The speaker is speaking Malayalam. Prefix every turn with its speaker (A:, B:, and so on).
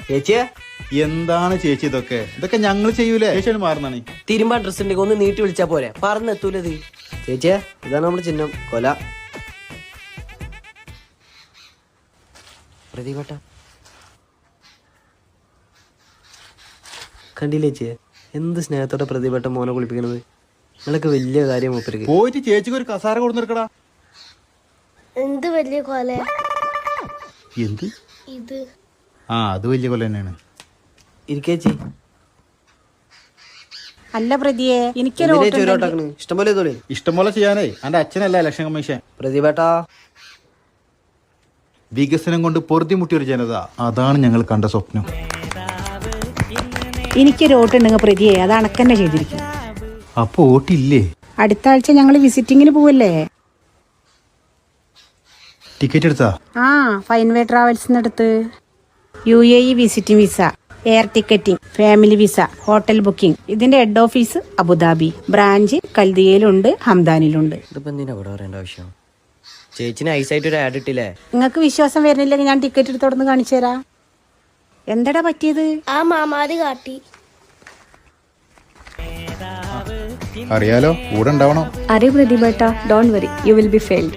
A: ചേച്ചിയെ
B: എന്താണ് ചേച്ചി ഇതൊക്കെ ഞങ്ങൾ ചെയ്യൂലേ? ചേച്ചിയാണ് മാറുന്നാണ്.
A: തിരുമ്പാൻ ഡ്രസ് ഉണ്ടെങ്കിൽ ഒന്ന് നീട്ടി വിളിച്ചാ പോരെ, പറന്നെത്തൂലത്. ചേച്ചിയെ ഇതാണ് നമ്മുടെ ചിഹ്നം, കൊല. പ്രതിപേട്ട കണ്ടില്ലേ ചേച്ചിയെ, എന്ത് സ്നേഹത്തോടെ പ്രതിപേട്ട മോനെ കുളിപ്പിക്കണത്. നിങ്ങളൊക്കെ വലിയ കാര്യം മൂപ്പർക്ക്.
B: പോയിട്ട് ചേച്ചിക്ക് ഒരു കസാര കൊടുന്നെടുക്കടാ.
C: എന്ത് വലിയ കൊല
B: എന്ത്
C: ഇത്?
B: അത് വലിയ കൊല തന്നെയാണ്.
A: ഇരിക്കേച്ചി.
D: അല്ല പ്രതിയെ, എനിക്കൊരു
A: ഇഷ്ടംപോലെ തോളി
B: ഇഷ്ടംപോലെ ചെയ്യാനേ എന്റെ അച്ഛനല്ല ഇലക്ഷൻ കമ്മീഷൻ.
A: പ്രതിപേട്ടാ
B: വികസനം കൊണ്ട് പൊറുതിമുട്ടിയൊരു ജനത, അതാണ് ഞങ്ങൾ കണ്ട സ്വപ്നം.
D: എനിക്കൊരു വോട്ടുണ്ടെങ്കിൽ പ്രതിയെ അത് അണക്കന്നെ ചെയ്തിരിക്കും.
B: അപ്പൊ വോട്ടില്ലേ?
D: അടുത്ത ആഴ്ച ഞങ്ങൾ വിസിറ്റിങ്ങിന് പോവല്ലേ?
B: ടിക്കറ്റ് എടുത്താ?
D: ഫൈൻവേ ട്രാവൽസിന് അടുത്ത് UAE visiting visa, air ticketing, family visa, hotel booking. ഇതിന്റെ ഹെഡ് ഓഫീസ് അബുദാബി, ബ്രാഞ്ച് കൽദിയയിലുണ്ട്, ഹംദാനിലുണ്ട്.
A: ഇതിപ്പോ എന്തിനാ ഇവിടെ പറയേണ്ട ആവശ്യം? ചേച്ചിന് ഐസായിട്ട് ഒരു ആഡ് ഇട്ടില്ലേ?
D: നിങ്ങൾക്ക് വിശ്വാസം വരുന്നില്ലെങ്കിൽ ഞാൻ ടിക്കറ്റ് എടുത്തോടന്ന് കാണിച്ചു തരാം. എന്താടാ പറ്റിയത്?
C: ആ മാമാര് കാട്ടി.
B: അറിയാലോ, കൂടെ ഉണ്ടാവണം.
E: Arey Pradipata, don't worry, you will be failed.